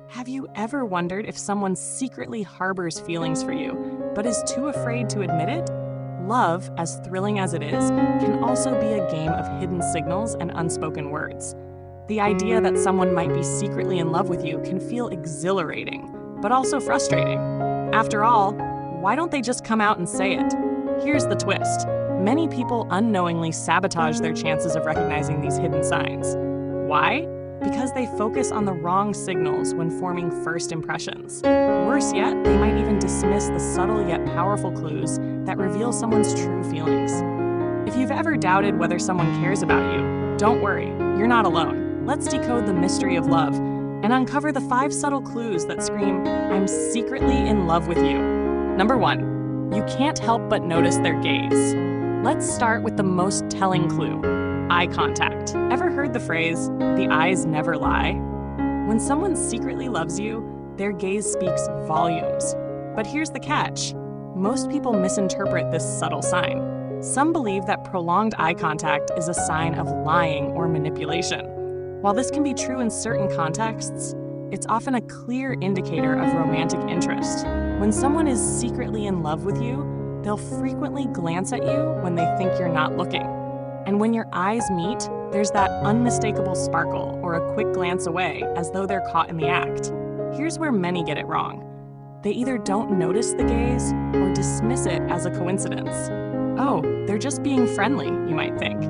Have you ever wondered if someone secretly harbors feelings for you, but is too afraid to admit it? Love, as thrilling as it is, can also be a game of hidden signals and unspoken words. The idea that someone might be secretly in love with you can feel exhilarating, but also frustrating. After all, why don't they just come out and say it? Here's the twist. Many people unknowingly sabotage their chances of recognizing these hidden signs. Why? Because they focus on the wrong signals when forming first impressions. Worse yet, they might even dismiss the subtle yet powerful clues that reveal someone's true feelings. If you've ever doubted whether someone cares about you, don't worry, you're not alone. Let's decode the mystery of love and uncover the 5 subtle clues that scream, "I'm secretly in love with you." Number 1, you can't help but notice their gaze. Let's start with the most telling clue. Eye contact. Ever heard the phrase, "the eyes never lie"? When someone secretly loves you, their gaze speaks volumes. But here's the catch. Most people misinterpret this subtle sign. Some believe that prolonged eye contact is a sign of lying or manipulation. While this can be true in certain contexts, it's often a clear indicator of romantic interest. When someone is secretly in love with you, they'll frequently glance at you when they think you're not looking. And when your eyes meet, there's that unmistakable sparkle or a quick glance away as though they're caught in the act. Here's where many get it wrong. They either don't notice the gaze or dismiss it as a coincidence. Oh, they're just being friendly, you might think.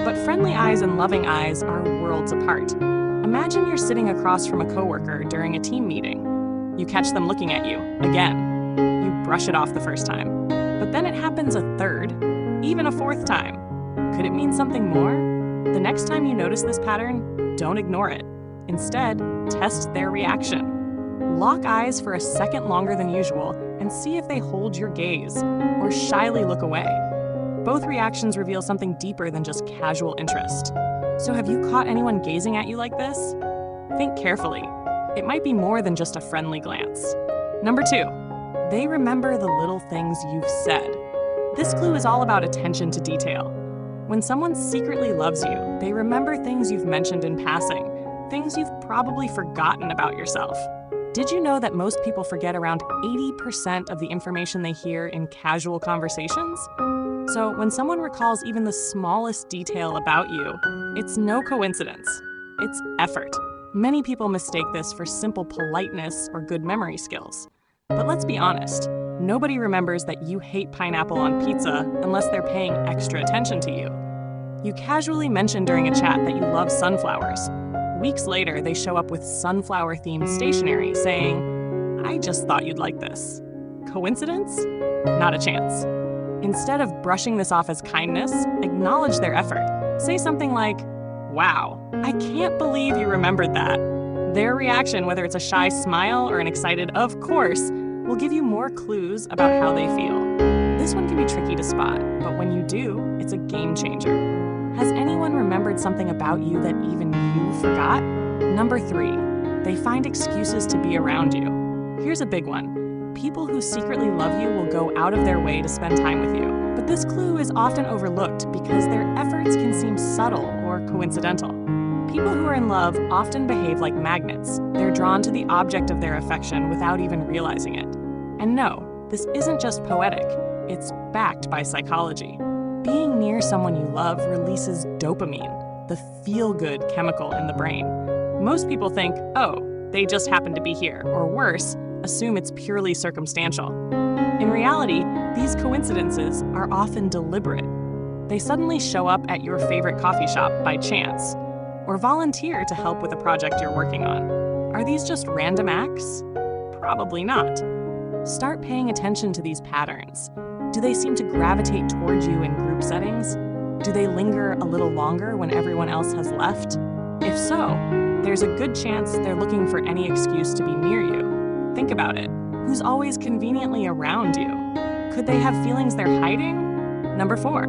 But friendly eyes and loving eyes are worlds apart. Imagine you're sitting across from a coworker during a team meeting. You catch them looking at you, again. You brush it off the first time. But then it happens a third, even a fourth time. Could it mean something more? The next time you notice this pattern, don't ignore it. Instead, test their reaction. Lock eyes for a second longer than usual and see if they hold your gaze or shyly look away. Both reactions reveal something deeper than just casual interest. So have you caught anyone gazing at you like this? Think carefully. It might be more than just a friendly glance. Number 2, they remember the little things you've said. This clue is all about attention to detail. When someone secretly loves you, they remember things you've mentioned in passing, things you've probably forgotten about yourself. Did you know that most people forget around 80% of the information they hear in casual conversations? So when someone recalls even the smallest detail about you, it's no coincidence. It's effort. Many people mistake this for simple politeness or good memory skills. But let's be honest, nobody remembers that you hate pineapple on pizza unless they're paying extra attention to you. You casually mention during a chat that you love sunflowers. Weeks later, they show up with sunflower-themed stationery saying, "I just thought you'd like this." Coincidence? Not a chance. Instead of brushing this off as kindness, acknowledge their effort. Say something like, "Wow, I can't believe you remembered that." Their reaction, whether it's a shy smile or an excited "of course," will give you more clues about how they feel. This one can be tricky to spot, but when you do, it's a game changer. Has anyone remembered something about you that even you forgot? Number 3, they find excuses to be around you. Here's a big one. People who secretly love you will go out of their way to spend time with you. But this clue is often overlooked because their efforts can seem subtle or coincidental. People who are in love often behave like magnets. They're drawn to the object of their affection without even realizing it. And no, this isn't just poetic. It's backed by psychology. Being near someone you love releases dopamine, the feel-good chemical in the brain. Most people think, oh, they just happen to be here, or worse, assume it's purely circumstantial. In reality, these coincidences are often deliberate. They suddenly show up at your favorite coffee shop by chance, or volunteer to help with a project you're working on. Are these just random acts? Probably not. Start paying attention to these patterns. Do they seem to gravitate towards you in group settings? Do they linger a little longer when everyone else has left? If so, there's a good chance they're looking for any excuse to be near you. Think about it. Who's always conveniently around you? Could they have feelings they're hiding? Number 4,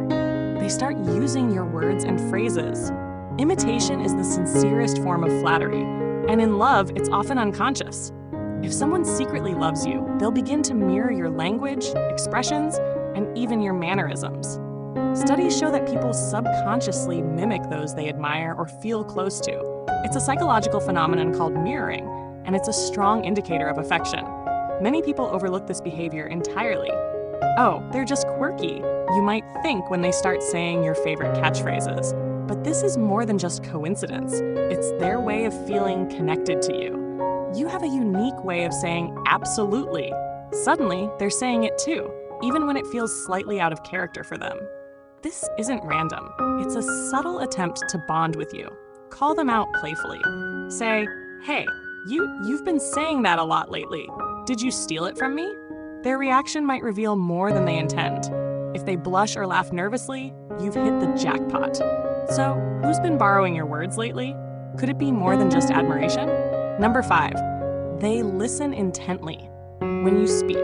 they start using your words and phrases. Imitation is the sincerest form of flattery, and in love, it's often unconscious. If someone secretly loves you, they'll begin to mirror your language, expressions, and even your mannerisms. Studies show that people subconsciously mimic those they admire or feel close to. It's a psychological phenomenon called mirroring, and it's a strong indicator of affection. Many people overlook this behavior entirely. Oh, they're just quirky, you might think when they start saying your favorite catchphrases. But this is more than just coincidence. It's their way of feeling connected to you. You have a unique way of saying absolutely. Suddenly, they're saying it too, even when it feels slightly out of character for them. This isn't random. It's a subtle attempt to bond with you. Call them out playfully. Say, hey, you've been saying that a lot lately. Did you steal it from me? Their reaction might reveal more than they intend. If they blush or laugh nervously, you've hit the jackpot. So, who's been borrowing your words lately? Could it be more than just admiration? Number 5, they listen intently. When you speak.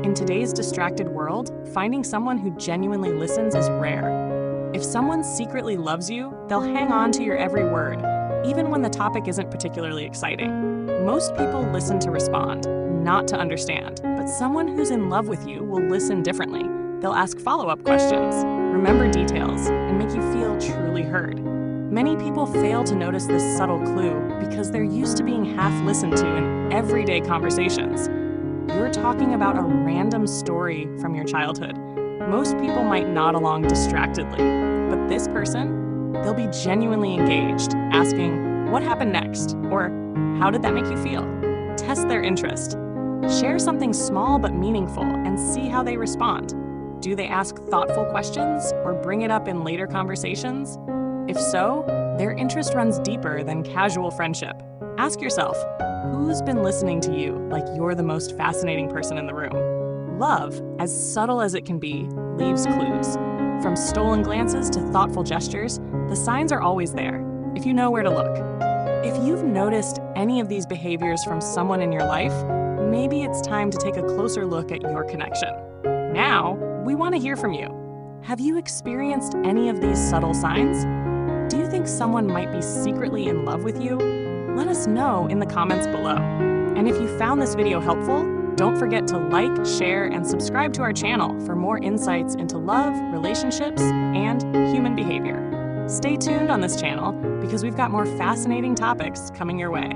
In today's distracted world, finding someone who genuinely listens is rare. If someone secretly loves you, they'll hang on to your every word, even when the topic isn't particularly exciting. Most people listen to respond, not to understand, but someone who's in love with you will listen differently. They'll ask follow-up questions, remember details, and make you feel truly heard. Many people fail to notice this subtle clue because they're used to being half listened to in everyday conversations. You're talking about a random story from your childhood. Most people might nod along distractedly, but this person, they'll be genuinely engaged, asking, what happened next? Or, how did that make you feel? Test their interest. Share something small but meaningful and see how they respond. Do they ask thoughtful questions or bring it up in later conversations? If so, their interest runs deeper than casual friendship. Ask yourself, who's been listening to you like you're the most fascinating person in the room? Love, as subtle as it can be, leaves clues. From stolen glances to thoughtful gestures, the signs are always there, if you know where to look. If you've noticed any of these behaviors from someone in your life, maybe it's time to take a closer look at your connection. Now, we want to hear from you. Have you experienced any of these subtle signs? Do you think someone might be secretly in love with you? Let us know in the comments below. And if you found this video helpful, don't forget to like, share, and subscribe to our channel for more insights into love, relationships, and human behavior. Stay tuned on this channel because we've got more fascinating topics coming your way.